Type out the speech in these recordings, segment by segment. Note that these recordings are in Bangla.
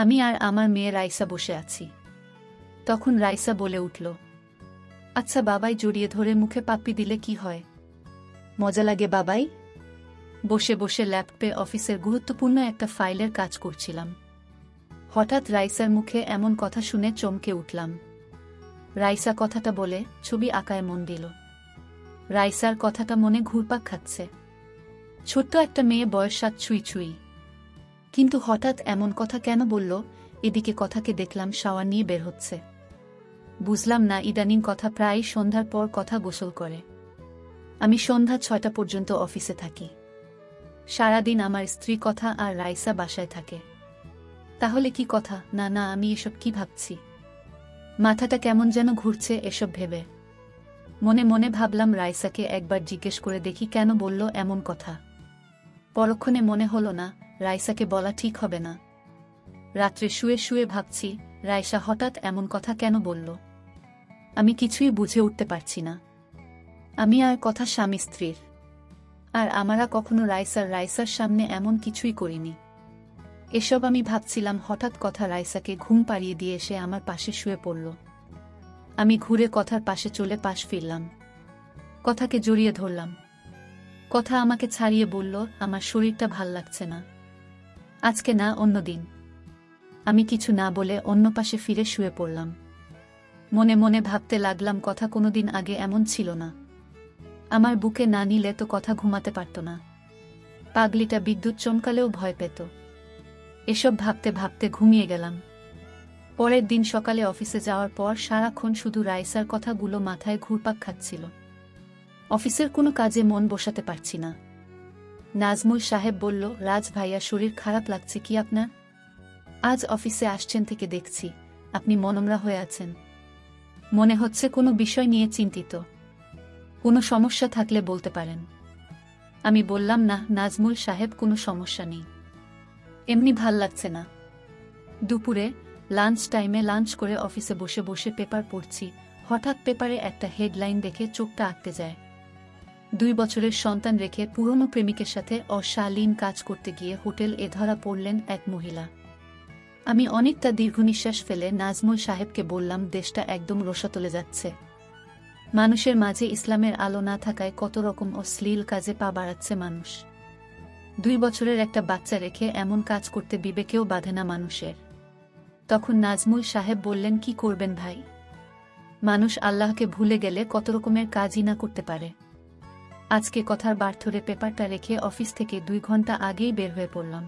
আমি আর আমার মেয়ে রাইসা বসে আছি। তখন রাইসা বলে উঠল, আচ্ছা বাবাই, জড়িয়ে ধরে মুখে পাপ্পি দিলে কি হয়? মজা লাগে বাবাই? বসে বসে ল্যাপটপে অফিসের গুরুত্বপূর্ণ একটা ফাইলের কাজ করছিলাম। হঠাৎ রাইসার মুখে এমন কথা শুনে চমকে উঠলাম। রাইসা কথাটা বলে ছবি আঁকায় মন দিল। রাইসার কথাটা মনে ঘুরপাক খাচ্ছে। ছোট্ট একটা মেয়ে, বয়স 7 ছুঁই ছুঁই। কিন্তু হঠাৎ এমন কথা কেন বলল? এদিকে কথাকে দেখলাম শাওয়ার নিয়ে বের হচ্ছে। বুঝলাম না, ইদানিং কথা প্রায় সন্ধ্যার পর কথা গোসল করে। আমি সন্ধ্যা 6টা পর্যন্ত অফিসে থাকি। সারাদিন আমার স্ত্রী কথা আর রাইসা বাসায় থাকে। তাহলে কি কথা? না না, আমি এসব কি ভাবছি? মাথাটা কেমন যেন ঘুরছে এসব ভেবে। মনে মনে ভাবলাম রাইসাকে একবার জিজ্ঞেস করে দেখি কেন বলল এমন কথা। পরক্ষণে মনে হলো না, রাইসাকে বলা ঠিক হবে না। রাত্রে শুয়ে শুয়ে ভাবছি, রাইসা হঠাৎ এমন কথা কেন বলল। আমি কিছুই বুঝে উঠতে পারছি না। আমি আর কথা স্বামী স্ত্রীর, আর আমরা কখনো রাইসার সামনে এমন কিছুই করিনি। এসব আমি ভাবছিলাম, হঠাৎ কথা রাইসাকে ঘুম পাড়িয়ে দিয়ে এসে আমার পাশে শুয়ে পড়ল। আমি ঘুরে কথার পাশে চলে পাশ ফিরলাম। কথাকে জড়িয়ে ধরলাম। কথা আমাকে ছাড়িয়ে বলল, আমার শরীরটা ভাল লাগছে না। আজকে না, অন্যদিন। আমি কিছু না বলে অন্য পাশে ফিরে শুয়ে পড়লাম। মনে মনে ভাবতে লাগলাম, কথা কোনোদিন আগে এমন ছিল না। আমার বুকে না নিলে তো কথা ঘুমাতে পারত না। পাগলিটা বিদ্যুৎ চমকালেও ভয় পেত। এসব ভাবতে ভাবতে ঘুমিয়ে গেলাম। পরের দিন সকালে অফিসে যাওয়ার পর সারাক্ষণ শুধু রাইসার কথাগুলো মাথায় ঘুরপাক খাচ্ছিল। অফিসের কোনো কাজে মন বসাতে পারছি না। নাজমুল সাহেব বলল, রাজ ভাইয়া, শরীর খারাপ লাগছে কি আপনার? আজ অফিসে আসছেন থেকে দেখছি আপনি মনমরা হয়ে আছেন। মনে হচ্ছে কোনো বিষয় নিয়ে চিন্তিত। কোনো সমস্যা থাকলে বলতে পারেন। আমি বললাম, না নাজমুল সাহেব, কোনো সমস্যা নেই, এমনি ভাল লাগছে না। দুপুরে লাঞ্চ টাইমে লাঞ্চ করে অফিসে বসে বসে পেপার পড়ছি। হঠাৎ পেপারে একটা হেডলাইন দেখে চোখটা আটকে যায়। 2 বছরের সন্তান রেখে পুরনো প্রেমিকের সাথে অশালীন কাজ করতে গিয়ে হোটেল এ ধরা পড়লেন এক মহিলা। আমি অনেকটা দীর্ঘনিশ্বাস ফেলে নাজমুল সাহেবকে বললাম, দেশটা একদম রসাতলে যাচ্ছে। মানুষের মাঝে ইসলামের আলো না থাকায় কত রকম অশ্লীল কাজে পা বাড়াচ্ছে মানুষ। 2 বছরের একটা বাচ্চা রেখে এমন কাজ করতে বিবেকেও বাধে না মানুষের। তখন নাজমুল সাহেব বললেন, কি করবেন ভাই? মানুষ আল্লাহকে ভুলে গেলে কত রকমের কাজই না করতে পারে। আজকে কথার বার্থডে পেপারটা রেখে অফিস থেকে 2 ঘন্টা আগেই বের হয়ে পড়লাম।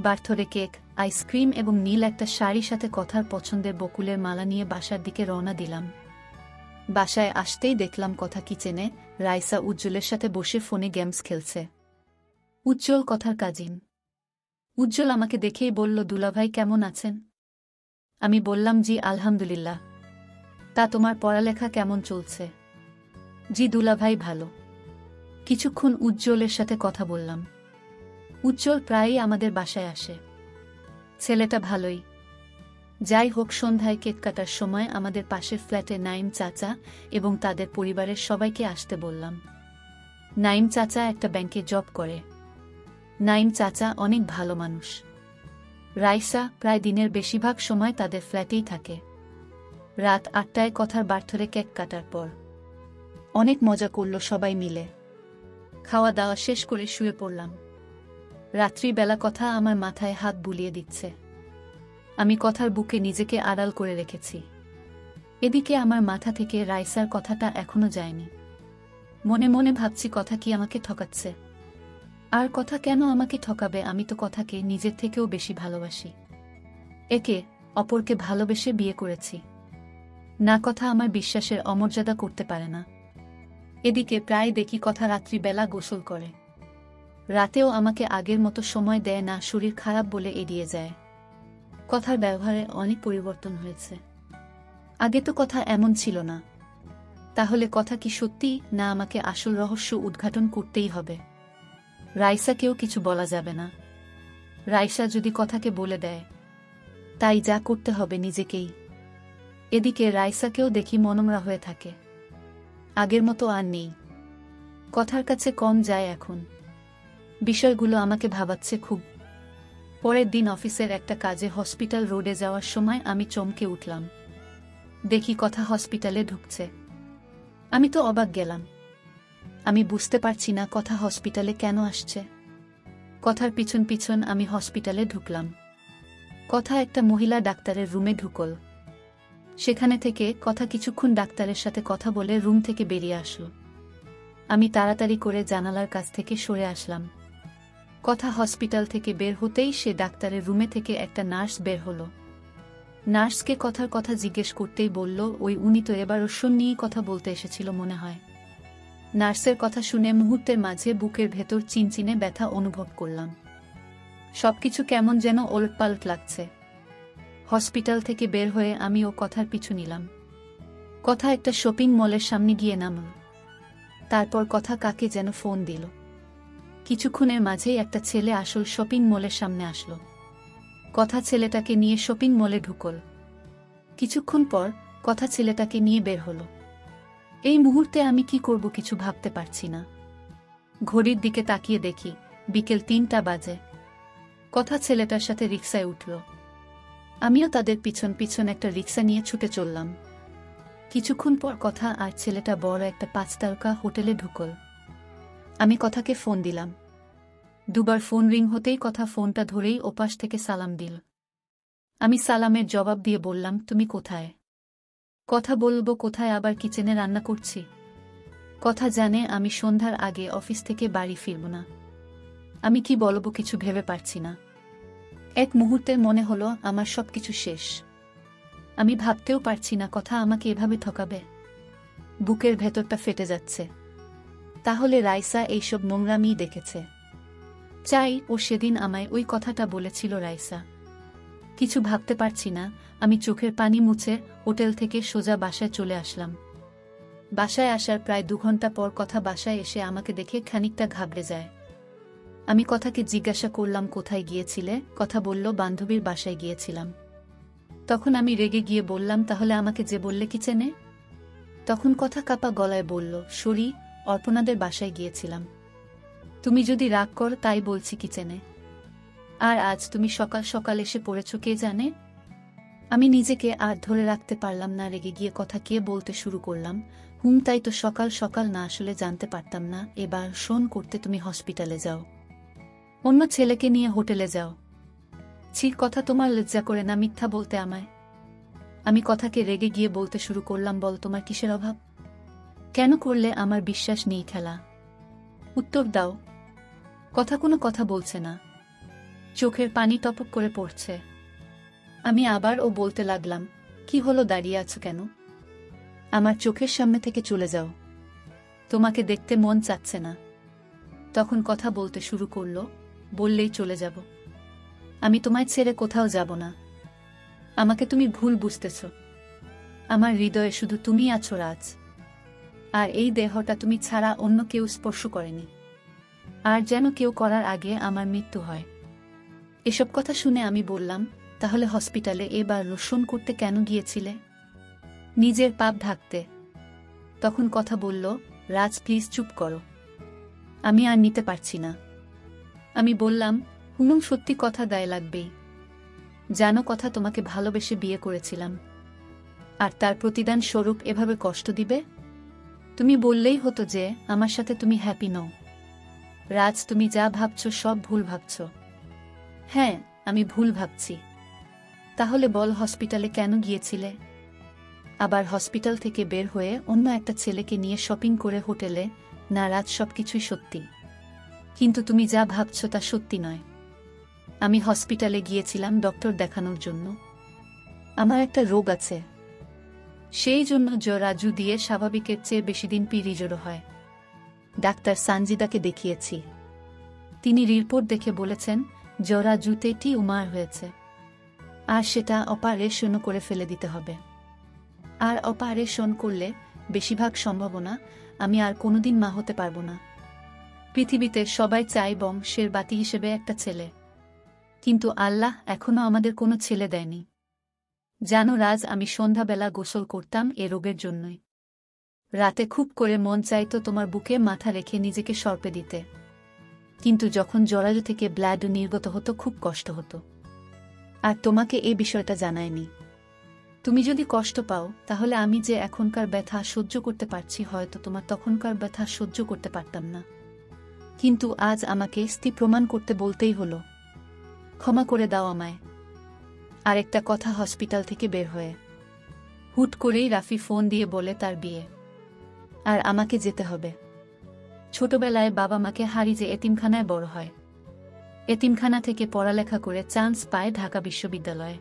বার্থডে কেক, আইসক্রিম এবং নীল একটা শাড়ির সাথে কথার পছন্দের বকুলের মালা নিয়ে বাসার দিকে রওনা দিলাম। বাসায় আসতেই দেখলাম কথা কিচেনে রাইসা উজ্জ্বলের সাথে বসে ফোনে গেমস খেলছে। উজ্জ্বল কথার কাজিন। উজ্জ্বল আমাকে দেখেই বলল, দুলাভাই কেমন আছেন? আমি বললাম, জি আলহামদুলিল্লাহ। তা তোমার পড়ালেখা কেমন চলছে? জি দুলাভাই, ভালো। কিছুক্ষণ উজ্জ্বলের সাথে কথা বললাম। উজ্জ্বল প্রায়ই আমাদের বাসায় আসে। ছেলেটা ভালোই। যাই হোক, সন্ধ্যায় কেক কাটার সময় আমাদের পাশের ফ্ল্যাটে নাইম চাচা এবং তাদের পরিবারের সবাইকে আসতে বললাম। নাইম চাচা একটা ব্যাংকে জব করে। নাইম চাচা অনেক ভালো মানুষ। রাইসা প্রায় দিনের বেশিরভাগ সময় তাদের ফ্ল্যাটেই থাকে। রাত 8টায় কথার বার্থডে কেক কাটার পর অনেক মজা করল সবাই মিলে। খাওয়া দাওয়া শেষ করে শুয়ে পড়লাম। রাত্রিবেলা কথা আমার মাথায় হাত বুলিয়ে দিচ্ছে। আমি কথার বুকে নিজেকে আড়াল করে রেখেছি। এদিকে আমার মাথা থেকে রাইসার কথাটা এখনো যায়নি। মনে মনে ভাবছি, কথা কি আমাকে ঠকাচ্ছে? আর কথা কেন আমাকে ঠকাবে? আমি তো কথাকে নিজের থেকেও বেশি ভালোবাসি। একে অপরকে ভালোবেসে বিয়ে করেছি। না, কথা আমার বিশ্বাসের অমর্যাদা করতে পারে না। এদিকে প্রায় দেখি কথা রাত্রিবেলা গোসল করে। রাতেও আমাকে আগের মতো সময় দেয় না, শরীর খারাপ বলে এড়িয়ে যায়। কথার ব্যবহারে অনেক পরিবর্তন হয়েছে। আগে তো কথা এমন ছিল না। তাহলে কথা কি সত্যি, না আমাকে আসল রহস্য উদ্ঘাটন করতেই হবে? রাইসাকেও কিছু বলা যাবে না। রাইসা যদি কথাকে বলে দেয়, তাই যা করতে হবে নিজেকেই। এদিকে রাইসাকেও দেখি মনমরা হয়ে থাকে। আগের মতো আর নেই। কথার কাছে কম যায় এখন। বিষয়গুলো আমাকে ভাবাচ্ছে খুব। পরের দিন অফিসের একটা কাজে হসপিটাল রোডে যাওয়ার সময় আমি চমকে উঠলাম। দেখি কথা হসপিটালে ঢুকছে। আমি তো অবাক গেলাম। আমি বুঝতে পারছি না কথা হসপিটালে কেন আসছে। কথার পিছন পিছন আমি হসপিটালে ঢুকলাম। কথা একটা মহিলা ডাক্তারের রুমে ঢুকল। সেখানে থেকে কথা কিছুক্ষণ ডাক্তারের সাথে কথা বলে রুম থেকে বেরিয়ে আসলো। আমি তাড়াতাড়ি করে জানালার কাছ থেকে সরে আসলাম। কথা হসপিটাল থেকে বের হতেই সে ডাক্তারের রুমে থেকে একটা নার্স বের হলো। নার্সকে কথার কথা জিজ্ঞেস করতেই বলল, উনি তো এবার ওষুধ নিয়েই কথা বলতে এসেছিল মনে হয়। নার্সের কথা শুনে মুহূর্তের মাঝে বুকের ভেতর চিনচিনে ব্যথা অনুভব করলাম। সবকিছু কেমন যেন ওলটপালট লাগছে। হসপিটাল থেকে বের হয়ে আমি ও কথার পিছু নিলাম। কথা একটা শপিং মলের সামনে গিয়ে নামল। তারপর কথা কাকে যেন ফোন দিল। কিছুক্ষণের মাঝেই একটা ছেলে আসল শপিং মলের সামনে আসলো। কথা ছেলেটাকে নিয়ে শপিং মলে ঢুকল। কিছুক্ষণ পর কথা ছেলেটাকে নিয়ে বের হলো। এই মুহূর্তে আমি কি করব কিছু ভাবতে পারছি না। ঘড়ির দিকে তাকিয়ে দেখি বিকেল ৩টা বাজে। কথা ছেলেটার সাথে রিকশায় উঠল। আমিও তাদের পিছন পিছন একটা রিকশা নিয়ে ছুটে চললাম। কিছুক্ষণ পর কথা আর ছেলেটা বড় একটা ৫ তারকা হোটেলে ঢুকল। আমি কথাকে ফোন দিলাম। দুবার ফোন রিং হতেই কথা ফোনটা ধরেই ওপাশ থেকে সালাম দিল। আমি সালামের জবাব দিয়ে বললাম, তুমি কোথায়? কথা বলবো কোথায়, আবার কিচেনে রান্না করছি। কথা জানে আমি সন্ধ্যার আগে অফিস থেকে বাড়ি ফিরব না। আমি কি বলবো কিছু ভেবে পারছি না। এক মুহূর্তে মনে হলো আমার সবকিছু শেষ। আমি ভাবতেও পারছি না কথা আমাকে এভাবে ঠকাবে। বুকের ভেতরটা ফেটে যাচ্ছে। তাহলে রাইসা এইসব নোংরামিই দেখেছে। চাই ও সেদিন আমায় ওই কথাটা বলেছিল রাইসা। কিছু ভাবতে পারছি না। আমি চোখের পানি মুছে হোটেল থেকে সোজা বাসায় চলে আসলাম। বাসায় আসার প্রায় ২ ঘন্টা পর কথা বাসায় এসে আমাকে দেখে খানিকটা ঘাবড়ে যায়। আমি কথাকে জিজ্ঞাসা করলাম, কোথায় গিয়েছিলে? কথা বলল, বান্ধবীর বাসায় গিয়েছিলাম। তখন আমি রেগে গিয়ে বললাম, তাহলে আমাকে যে বললে কিচেনে? তখন কথা কাপা গলায় বলল, সরি, অর্পণাদের বাসায় গিয়েছিলাম। তুমি যদি রাগ কর তাই বলছি কিচেনে। আর আজ তুমি সকাল সকাল এসে পড়েছ কে জানে? আমি নিজেকে আর ধরে রাখতে পারলাম না, রেগে গিয়ে কথা কে বলতে শুরু করলাম, তাই তো সকাল সকাল না আসলে জানতে পারতাম না। এবার শোন করতে তুমি হসপিটালে যাও, অন্য ছেলেকে নিয়ে হোটেলে যাও। ছি, কথা তোমার লজ্জা করে না মিথ্যা বলতে আমায়? আমি কথাকে রেগে গিয়ে বলতে শুরু করলাম, বল তোমার কিসের অভাব? কেন করলে আমার বিশ্বাস নেই খেলা? উত্তর দাও। কথা কোনো কথা বলছে না। চোখের পানি টপক করে পড়ছে। আমি আবার ও বলতে লাগলাম, কি হলো, দাঁড়িয়ে আছো কেন? আমার চোখের সামনে থেকে চলে যাও, তোমাকে দেখতে মন চাচ্ছে না। তখন কথা বলতে শুরু করলো, বললেই চলে যাব। আমি তোমায় ছেড়ে কোথাও যাব না। আমাকে তুমি ভুল বুঝতেছ। আমার হৃদয়ে শুধু তুমি আছো রাজ। আর এই দেহটা তুমি ছাড়া অন্য কেউ স্পর্শ করেনি। আর যেন কেউ করার আগে আমার মৃত্যু হয়। এসব কথা শুনে আমি বললাম, তাহলে হসপিটালে এবার রোশন করতে কেন গিয়েছিলে? নিজের পাপ ঢাকতে। তখন কথা বলল, রাজ প্লিজ চুপ করো, আমি আর নিতে পারছি না। আমি বললাম, সত্যি কথা গায়ে লাগবেই। জানো কথা তোমাকে ভালোবেসে বিয়ে করেছিলাম, আর তার প্রতিদান স্বরূপ এভাবে কষ্ট দিবে? তুমি বললেই হতো যে আমার সাথে তুমি হ্যাপি নও। রাজ, তুমি যা ভাবছ সব ভুল ভাবছ। হ্যাঁ, আমি ভুল ভাবছি। তাহলে বল হসপিটালে কেন গিয়েছিলে? আবার হসপিটাল থেকে বের হয়ে অন্য একটা ছেলেকে নিয়ে শপিং করে হোটেলে? না রাজ, সবকিছুই সত্যি, কিন্তু তুমি যা ভাবছ তা সত্যি নয়। আমি হসপিটালে গিয়েছিলাম ডক্টর দেখানোর জন্য। আমার একটা রোগ আছে, সেই জন্য রাজু দিয়ে স্বাভাবিকের চেয়ে বেশি দিন পিরিজোড়ো হয়। ডাক্তার সানজিদাকে দেখিয়েছি, তিনি রিপোর্ট দেখে বলেছেন রাজুতে টিউমার হয়েছে, আর সেটা অপারেশনও করে ফেলে দিতে হবে। আর অপারেশন করলে বেশিরভাগ সম্ভাবনা আমি আর কোনোদিন মা হতে পারবো না। পৃথিবীতে সবাই চায় বংশের বাতি হিসেবে একটা ছেলে, কিন্তু আল্লাহ এখনো আমাদের কোনো ছেলে দেয়নি। জানো রাজ, আমি সন্ধ্যাবেলা গোসল করতাম এ রোগের জন্যই। রাতে খুব করে মন চাইতো তোমার বুকে মাথা রেখে নিজেকে সর্পে দিতে। কিন্তু যখন জরায়ু থেকে ব্লাড নির্গত হতো খুব কষ্ট হতো। আর তোমাকে এই বিষয়টা জানায়নি। তুমি যদি কষ্ট পাও তাহলে আমি যে এখনকার ব্যথা সহ্য করতে পারছি হয়তো তোমার তখনকার ব্যথা সহ্য করতে পারতাম না। কিন্তু আজ আমাকে স্থির প্রমাণ করতে বলতেই হলো। ক্ষমা করে দাও আমায়। আরেকটা কথা, হসপিটাল থেকে বের হয়ে হুট করেই রাফি ফোন দিয়ে বলে তার বিয়ে, আর আমাকে যেতে হবে। ছোটবেলায় বাবা মাকে হারিয়ে যে এতিমখানায় বড় হয়, এতিমখানা থেকে পড়ালেখা করে চান্স পায় ঢাকা বিশ্ববিদ্যালয়ে।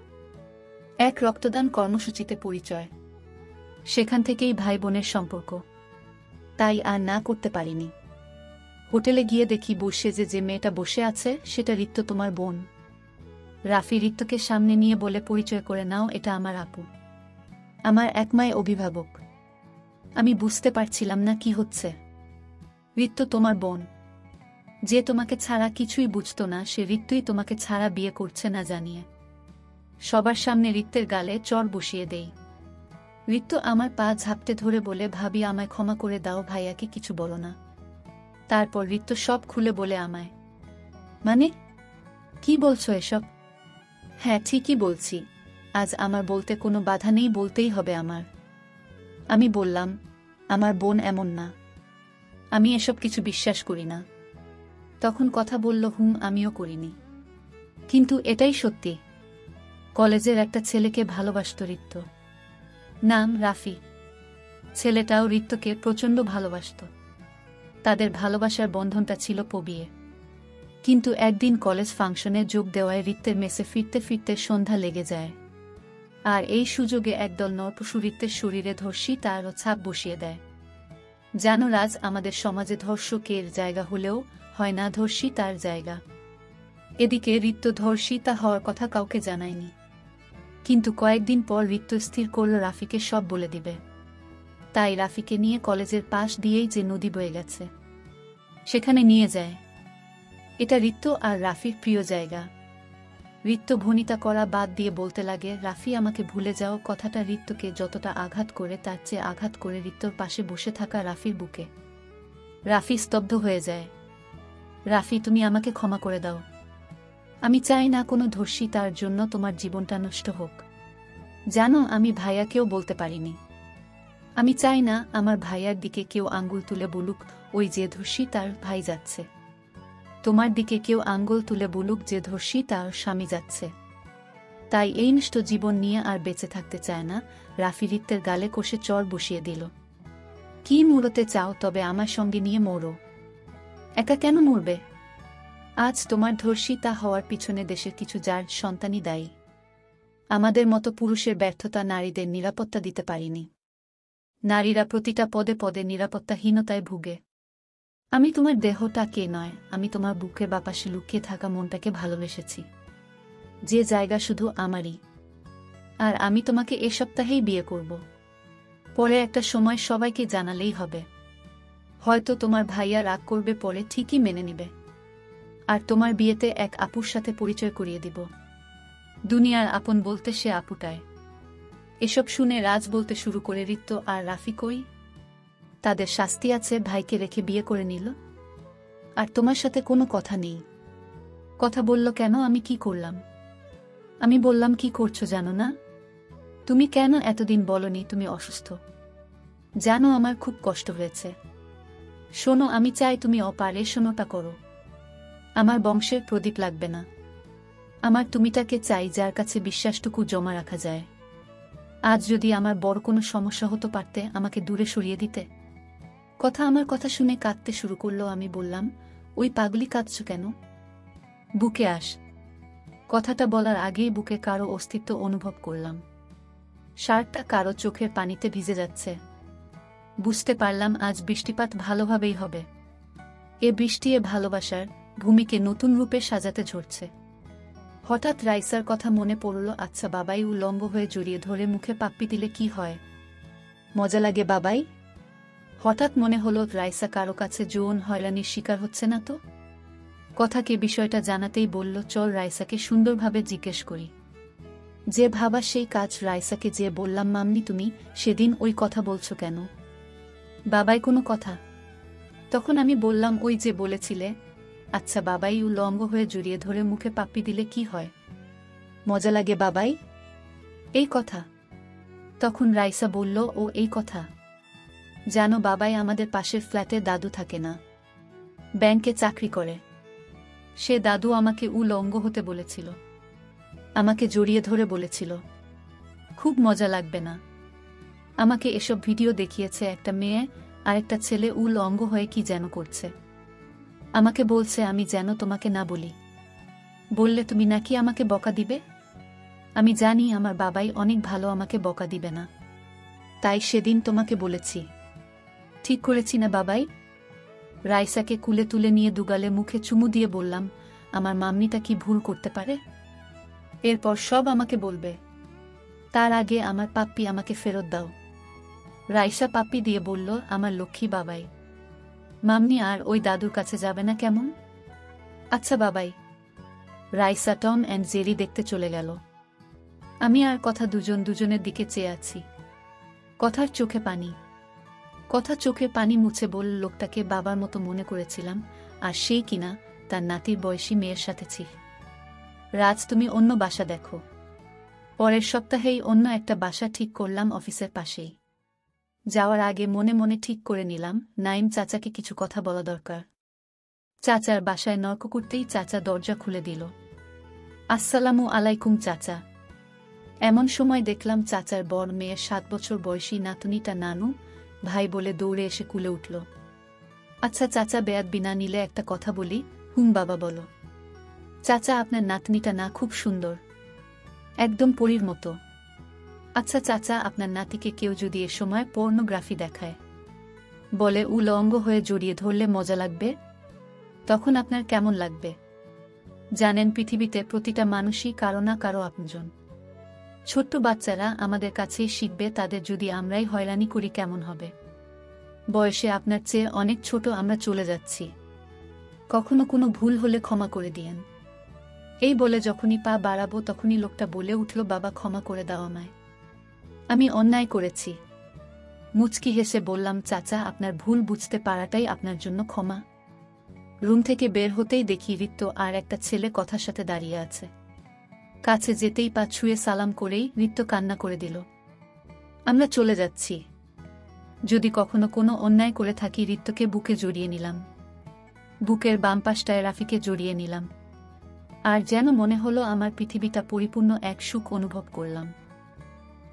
এক রক্তদান কর্মসূচিতে পরিচয়, সেখান থেকেই ভাই বোনের সম্পর্ক। তাই আর না করতে পারিনি। হোটেলে গিয়ে দেখি বসে যে মেয়েটা বসে আছে সেটা ঋত্য, তোমার বোন। রাফি ঋত্যকে সামনে নিয়ে বলে, পরিচয় করে নাও, এটা আমার আপু, আমার একমায় অভিভাবক। আমি বুঝতে পারছিলাম না কি হচ্ছে। ঋত্য তোমার বোন, যে তোমাকে ছাড়া কিছুই বুঝতো না, সে ঋত্যই তোমাকে ছাড়া বিয়ে করছে না জানিয়ে। সবার সামনে ঋত্যের গালে চড় বসিয়ে দেই। ঋত্য আমার পা ঝাপটে ধরে বলে, ভাবি আমায় ক্ষমা করে দাও, ভাইয়াকে কিছু বলো না। তারপর ঋত্য সব খুলে বলে আমায়। মানে কি বলছো এসব? হ্যাঁ ঠিকই বলছি, আজ আমার বলতে কোনো বাধা নেই, বলতেই হবে আমার। আমি বললাম, আমার বোন এমন না, আমি এসব কিছু বিশ্বাস করি না। তখন কথা বলল, আমিও করিনি, কিন্তু এটাই সত্যি। কলেজের একটা ছেলেকে ভালোবাসত ঋত্য, নাম রাফি। ছেলেটাও ঋত্যকে প্রচণ্ড ভালোবাসত। তাদের ভালোবাসার বন্ধনটা ছিল পবিয়ে। কিন্তু একদিন কলেজ ফাংশনে যোগ দেওয়ায় ঋত্যের মেসে ফিরতে ফিরতে সন্ধ্যা লেগে যায়। আর এই সুযোগে একদল নরপশু ঋত্যের শরীরে ধর্ষী তারও ছাপ বসিয়ে দেয়। জানো রাজ, আমাদের সমাজে ধর্ষকের জায়গা হলেও হয় না ধর্ষী তার জায়গা। এদিকে ঋত্য ধর্ষিতা হওয়ার কথা কাউকে জানায়নি, কিন্তু কয়েকদিন পর ঋত্য স্থির করল রাফিকে সব বলে দিবে। তাই রাফিকে নিয়ে কলেজের পাশ দিয়েই যে নদী বয়ে গেছে সেখানে নিয়ে যায়। এটা ঋত্য আর রাফির প্রিয় জায়গা। ঋত্য ভনিতা করা বাদ দিয়ে বলতে লাগে, রাফি আমাকে ভুলে যাও। কথাটা ঋত্যকে যতটা আঘাত করে তার চেয়ে আঘাত করে ঋত্যর পাশে বসে থাকা রাফির বুকে। রাফি স্তব্ধ হয়ে যায়। রাফি, তুমি আমাকে ক্ষমা করে দাও। আমি চাই না কোনো ধর্ষী তার জন্য তোমার জীবনটা নষ্ট হোক। জানো, আমি ভাইয়াকেও বলতে পারিনি। আমি চাই না আমার ভাইয়ার দিকে কেউ আঙ্গুল তুলে বলুক, ওই যে ধর্ষী তার ভাই যাচ্ছে। তোমার দিকে কেউ আঙ্গুল তুলে বলুক যে ধর্ষী তার স্বামী যাচ্ছে। তাই এই নষ্ট জীবন নিয়ে আর বেঁচে থাকতে চায় না। রাফি ঋত্যের গালে কষে চড় বসিয়ে দিল। কি মরতে চাও তবে আমার সঙ্গে নিয়ে মরো। একা কেন মরবে? আজ তোমার ধর্ষিতা হওয়ার পিছনে দেশের কিছু যার সন্তানই দায়ী। আমাদের মতো পুরুষের ব্যর্থতা নারীদের নিরাপত্তা দিতে পারিনি। নারীরা প্রতিটা পদে পদে নিরাপত্তাহীনতায় ভুগে। আমি তোমার দেহটাকে নয়, আমি তোমার বুকের বাপাশে লুকিয়ে থাকা মনটাকে ভালোবেসেছি, যে জায়গা শুধু আমারই। আর আমি তোমাকে এ সপ্তাহেই বিয়ে করব। পরে একটা সময় সবাইকে জানালেই হবে। হয়তো তোমার ভাইয়া রাগ করবে, পরে ঠিকই মেনে নিবে। আর তোমার বিয়েতে এক আপুর সাথে পরিচয় করিয়ে দিব। দুনিয়ার আপন বলতে সে আপুটায়। এসব শুনে রাজ বলতে শুরু করে, ঋত্য আর রাফি কই? তাদের শাস্তি আছে, ভাইকে রেখে বিয়ে করে নিল। আর তোমার সাথে কোনো কথা নেই। কথা বলল কেন? আমি কি করলাম? আমি বললাম কি করছো জানো না? তুমি কেন এতদিন বলনি তুমি অসুস্থ? জানো আমার খুব কষ্ট হয়েছে। শোনো, আমি চাই তুমি অপারেশনটা করো। আমার বংশের প্রদীপ লাগবে না। আমার তুমিটাকে চাই যার কাছে বিশ্বাসটুকু জমা রাখা যায়। আজ যদি আমার বড় কোনো সমস্যা হতো পারতে আমাকে দূরে সরিয়ে দিতে। আমার কথা শুনে কাঁদতে শুরু করলো। আমি বললাম, ওই পাগলি কাঁদছ কেন? বুকে আস। কথাটা বলার আগেই বুকে কারো অস্তিত্ব অনুভব করলাম। শার্টটা কারো চোখের পানিতে ভিজে যাচ্ছে। বুঝতে পারলাম আজ বৃষ্টিপাত ভালোভাবেই হবে। এ বৃষ্টি এ ভালোবাসার ভূমিকে নতুন রূপে সাজাতে ঝরছে। হঠাৎ রাইসার কথা মনে পড়ল। আচ্ছা বাবাই, উলম্ব হয়ে জড়িয়ে ধরে মুখে পাপ্পি দিলে কি হয়? মজা লাগে বাবাই? হঠাৎ মনে হলো রাইসা কারো কাছে যৌন হয়রানির শিকার হচ্ছে না তো। কথাকে বিষয়টা জানাতেই বলল, চল রাইসাকে সুন্দরভাবে জিজ্ঞেস করি। যে ভাবা সেই কাজ। রাইসাকে যে বললাম, মাম্মি তুমি সেদিন ওই কথা বলছো কেন? বাবাই কোনো কথা? তখন আমি বললাম, ওই যে বলেছিলে আচ্ছা বাবাই, উলঙ্গ হয়ে জড়িয়ে ধরে মুখে পাপ্পি দিলে কি হয়? মজা লাগে বাবাই? এই কথা। তখন রাইসা বলল, ও এই কথা। জানো বাবাই, আমাদের পাশের ফ্ল্যাটে দাদু থাকে না, ব্যাংকে চাকরি করে। সে দাদু আমাকে উলঙ্গ হতে বলেছিল, আমাকে জড়িয়ে ধরে বলেছিল, খুব মজা লাগবে না? আমাকে এসব ভিডিও দেখিয়েছে, একটা মেয়ে আর একটা ছেলে উলঙ্গ হয়ে কি যেন করছে। আমাকে বলছে আমি যেন তোমাকে না বলি, বললে তুমি নাকি আমাকে বকা দিবে। আমি জানি আমার বাবাই অনেক ভালো, আমাকে বকা দিবে না, তাই সেদিন তোমাকে বলেছি। ঠিক করেছি না বাবাই? রাইসাকে কুলে তুলে নিয়ে দুগালে মুখে চুমু দিয়ে বললাম, আমার মাম্মিটা কি ভুল করতে পারে? এরপর সব আমাকে বলবে, তার আগে আমার পাপ্পি আমাকে ফেরত দাও। রাইসা পাপ্পি দিয়ে বলল, আমার লক্ষ্মী বাবাই, মাম্মি আর ওই দাদুর কাছে যাবে না কেমন? আচ্ছা বাবাই। রাইসা টম অ্যান্ড জেরি দেখতে চলে গেল। আমি আর কথা দুজনের দিকে চেয়ে আছি। কথার চোখে পানি। কথা চোখের পানি মুছে বলল, লোকটাকে বাবার মতো মনে করেছিলাম, আর সেই কিনা তার নাতির বয়সী মেয়ের সাথে ছিল। রাজ, তুমি অন্য বাসা দেখো। পরের সপ্তাহেই অন্য একটা বাসা ঠিক করলাম অফিসের পাশেই। যাওয়ার আগে মনে মনে ঠিক করে নিলাম, নাইম চাচাকে কিছু কথা বলা দরকার। চাচার বাসায় নক করতেই চাচা দরজা খুলে দিল। আসসালামু আলাইকুম চাচা। এমন সময় দেখলাম চাচার বড় মেয়ের 7 বছর বয়সী নাতনিটা নানু ভাই বলে দৌড়ে এসে কুলে উঠল। আচ্ছা চাচা, বেয়াদ বিনা নিলে একটা কথা বলি। হুম বাবা বলো। চাচা, আপনার নাতনিটা না খুব সুন্দর, একদম পরীর মতো। আচ্ছা চাচা, আপনার নাতিকে কেউ যদি এ সময় পর্নোগ্রাফি দেখায়, বলে উলঙ্গ হয়ে জড়িয়ে ধরলে মজা লাগবে, তখন আপনার কেমন লাগবে? জানেন, পৃথিবীতে প্রতিটা মানুষই কারো না কারো আপনজন। ছোট্ট বাচ্চারা আমাদের কাছেই শিখবে, তাদের যদি আমরাই হয়রানি করি কেমন হবে? বয়সে আপনার চেয়ে অনেক ছোট আমরা চলে যাচ্ছি, কখনো কোনো ভুল হলে ক্ষমা করে দিয়েন। এই বলে যখনই পা বাড়াবো তখনই লোকটা বলে উঠল, বাবা ক্ষমা করে দাও আমায়, আমি অন্যায় করেছি। মুচকি হেসে বললাম, চাচা আপনার ভুল বুঝতে পারাটাই আপনার জন্য ক্ষমা। রুম থেকে বের হতেই দেখি ঋত্য আর একটা ছেলে কথার সাথে দাঁড়িয়ে আছে। কাছে যেতেই পা ছুঁয়ে সালাম করেই ঋত্য কান্না করে দিল। আমরা চলে যাচ্ছি। যদি কখনো কোনো অন্যায় করে থাকি, ঋত্যকে বুকে জড়িয়ে নিলাম। বুকের বাম পাশটায় রাফিকে জড়িয়ে নিলাম। আর যেন মনে হলো আমার পৃথিবীটা পরিপূর্ণ এক সুখ অনুভব করলাম।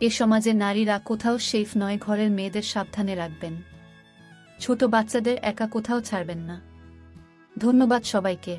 এ সমাজে নারীরা কোথাও সেফ নয়, ঘরের মেয়েদের সাবধানে রাখবেন, ছোট বাচ্চাদের একা কোথাও ছাড়বেন না। ধন্যবাদ সবাইকে।